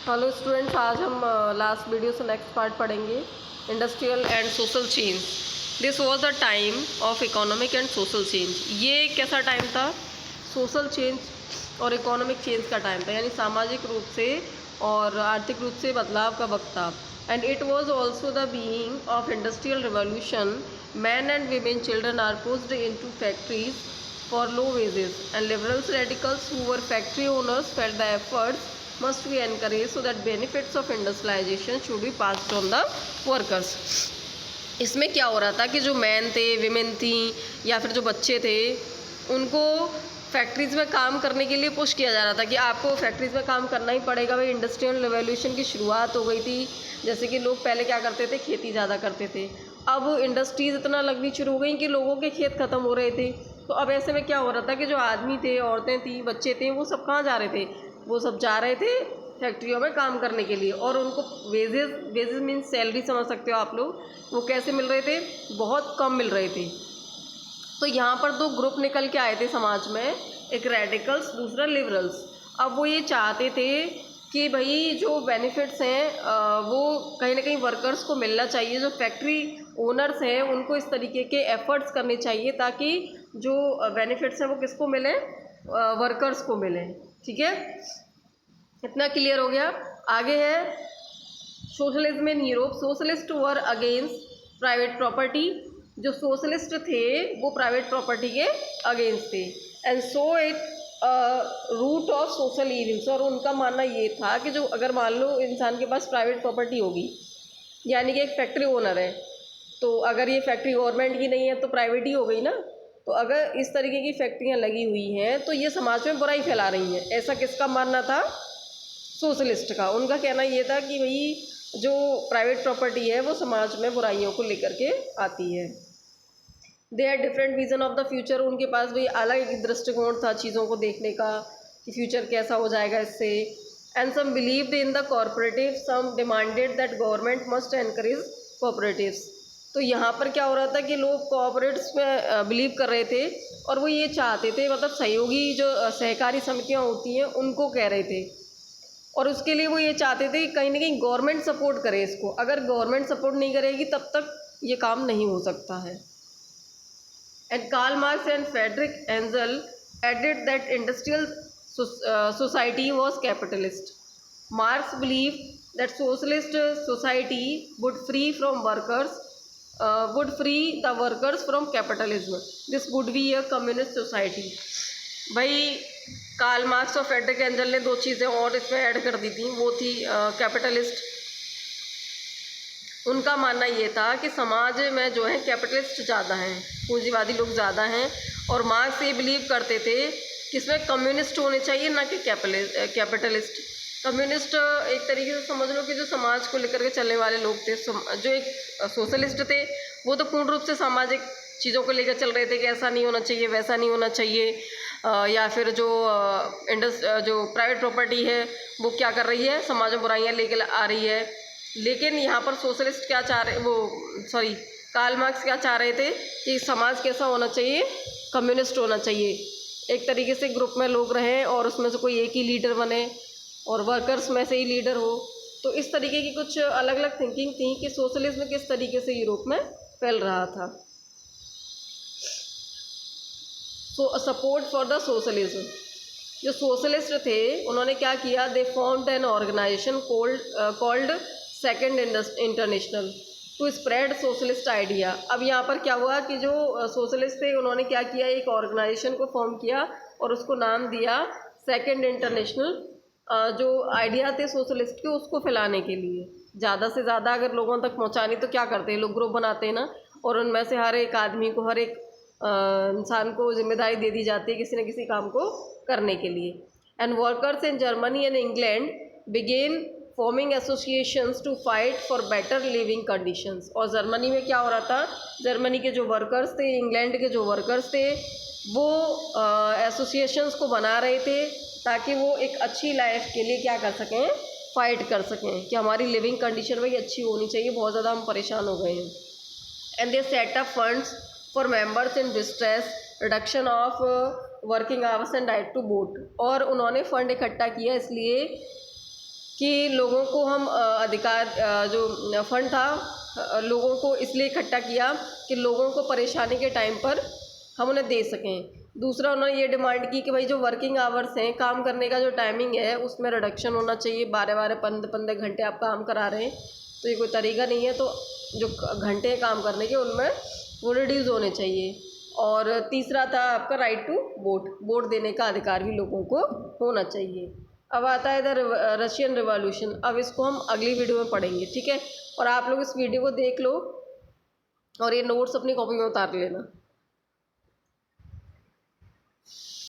Hello students, आज हम last video से नेक्स्ट पार्ट पढ़ेंगे, industrial and social change. This was the time of economic and social change. ये कैसा time था? सोशल चेंज और इकोनॉमिक चेंज का टाइम था, यानी सामाजिक रूप से और आर्थिक रूप से बदलाव का वक्त था। And it was also the being of industrial revolution. Man and women children are pushed into factories for low wages, and liberal radicals who were factory owners felt the efforts must be encouraged so that benefits of industrialization should be passed on the workers। इसमें क्या हो रहा था कि जो man थे, women थी या फिर जो बच्चे थे, उनको फैक्ट्रीज़ में काम करने के लिए पुश किया जा रहा था कि आपको फैक्ट्रीज़ में काम करना ही पड़ेगा। भाई इंडस्ट्रियल रिवोल्यूशन की शुरुआत हो गई थी। जैसे कि लोग पहले क्या करते थे, खेती ज़्यादा करते थे। अब इंडस्ट्रीज़ इतना लगनी शुरू हो गई कि लोगों के खेत ख़त्म हो रहे थे। तो अब ऐसे में क्या हो रहा था कि जो आदमी थे, औरतें थी, बच्चे थे, वो सब कहाँ जा रहे थे? वो सब जा रहे थे फैक्ट्रियों में काम करने के लिए। और उनको वेजेस मीन्स सैलरी समझ सकते हो आप लोग। वो कैसे मिल रहे थे? बहुत कम मिल रहे थे। तो यहाँ पर दो ग्रुप निकल के आए थे समाज में, एक रेडिकल्स, दूसरा लिबरल्स। अब वो ये चाहते थे कि भाई जो बेनिफिट्स हैं वो कहीं ना कहीं वर्कर्स को मिलना चाहिए। जो फैक्ट्री ओनर्स हैं उनको इस तरीके के एफर्ट्स करने चाहिए ताकि जो बेनिफिट्स हैं वो किसको मिले? वर्कर्स को मिले। ठीक है, इतना क्लियर हो गया। आगे है socialism in Europe. Socialist were against private property. जो सोशलिस्ट थे वो प्राइवेट प्रॉपर्टी के अगेंस्ट थे। And so it root of social evils. और उनका मानना ये था कि जो अगर मान लो इंसान के पास प्राइवेट प्रॉपर्टी होगी, यानी कि एक फैक्ट्री ओनर है, तो अगर ये फैक्ट्री गवर्नमेंट की नहीं है तो प्राइवेट ही हो गई ना। तो अगर इस तरीके की फैक्ट्रियाँ लगी हुई हैं तो ये समाज में बुराई फैला रही हैं। ऐसा किसका मानना था? सोशलिस्ट का। उनका कहना ये था कि भाई जो प्राइवेट प्रॉपर्टी है वो समाज में बुराइयों को लेकर के आती है। They are different vision of the future. उनके पास भी अलग एक दृष्टिकोण था चीज़ों को देखने का कि फ्यूचर कैसा हो जाएगा इससे। And some believed in the corporative, some demanded that government must encourage cooperatives. तो यहाँ पर क्या हो रहा था कि लोग कोऑपरेटिव्स में बिलीव कर रहे थे और वो ये चाहते थे, मतलब सहयोगी जो सहकारी समितियाँ होती हैं उनको कह रहे थे। और उसके लिए वो ये चाहते थे कि कहीं ना कहीं गवर्नमेंट सपोर्ट करे इसको। अगर गवर्नमेंट सपोर्ट नहीं करेगी तब तक ये काम नहीं हो सकता है। And Karl Marx and Friedrich Engels added that industrial society was capitalist. Marx believed that socialist society would free the workers from capitalism. This would be a communist society. भाई कार्ल मार्क्स और Frederick angel ने दो चीज़ें और इसमें add कर दी थी। वो थी कैपिटलिस्ट। उनका मानना ये था कि समाज में जो है कैपिटलिस्ट ज़्यादा हैं, पूंजीवादी लोग ज़्यादा हैं। और मार्क्स ये बिलीव करते थे कि इसमें कम्युनिस्ट होने चाहिए, ना कि कैपिटलिस्ट। कम्युनिस्ट एक तरीके से समझ लो कि जो समाज को लेकर के चलने वाले लोग थे। जो एक सोशलिस्ट थे वो तो पूर्ण रूप से सामाजिक चीज़ों को लेकर चल रहे थे कि ऐसा नहीं होना चाहिए, वैसा नहीं होना चाहिए। या फिर जो प्राइवेट प्रॉपर्टी है वो क्या कर रही है, समाज में बुराइयाँ लेकर आ रही है। लेकिन यहाँ पर सोशलिस्ट क्या चाह रहे, कार्ल मार्क्स क्या चाह रहे थे कि समाज कैसा होना चाहिए? कम्युनिस्ट होना चाहिए। एक तरीके से ग्रुप में लोग रहें और उसमें से कोई एक ही लीडर बने और वर्कर्स में से ही लीडर हो। तो इस तरीके की कुछ अलग अलग थिंकिंग थी कि सोशलिज्म किस तरीके से यूरोप में फैल रहा था। So support for the socialism. जो सोशलिस्ट थे उन्होंने क्या किया? They formed an organisation called second international to spread socialist idea. अब यहाँ पर क्या हुआ कि जो सोशलिस्ट थे उन्होंने क्या किया? एक ऑर्गेनाइजेशन को फॉर्म किया और उसको नाम दिया सेकेंड इंटरनेशनल। जो आइडिया थे सोशलिस्ट के उसको फैलाने के लिए, ज़्यादा से ज़्यादा अगर लोगों तक पहुँचानी तो क्या करते हैं लोग? ग्रुप बनाते हैं ना, और उनमें से हर एक आदमी को, हर एक इंसान को जिम्मेदारी दे दी जाती है किसी न किसी काम को करने के लिए। And workers in Germany and England began forming associations to fight for better living conditions. और जर्मनी में क्या हो रहा था? जर्मनी के जो वर्कर्स थे, इंग्लैंड के जो वर्कर्स थे, वो एसोसिएशंस को बना रहे थे ताकि वो एक अच्छी लाइफ के लिए क्या कर सकें? फाइट कर सकें कि हमारी लिविंग कंडीशन भाई अच्छी होनी चाहिए, बहुत ज़्यादा हम परेशान हो गए हैं। And they set up funds for members in distress, reduction of working hours and right to vote. और उन्होंने फ़ंड इकट्ठा किया इसलिए कि लोगों को हम अधिकार जो फंड था लोगों को इसलिए इकट्ठा किया कि लोगों को परेशानी के टाइम पर हम उन्हें दे सकें। दूसरा उन्होंने ये डिमांड की कि भाई जो वर्किंग आवर्स हैं, काम करने का जो टाइमिंग है उसमें रिडक्शन होना चाहिए। 12-12 15-15 घंटे आप काम करा रहे हैं तो ये कोई तरीका नहीं है, तो जो घंटे हैं काम करने के उनमें वो रिड्यूस होने चाहिए। और तीसरा था आपका राइट टू वोट देने का अधिकार भी लोगों को होना चाहिए। अब आता है इधर रशियन रिवॉल्यूशन। अब इसको हम अगली वीडियो में पढ़ेंगे, ठीक है। और आप लोग इस वीडियो को देख लो और ये नोट्स अपनी कॉपी में उतार लेना।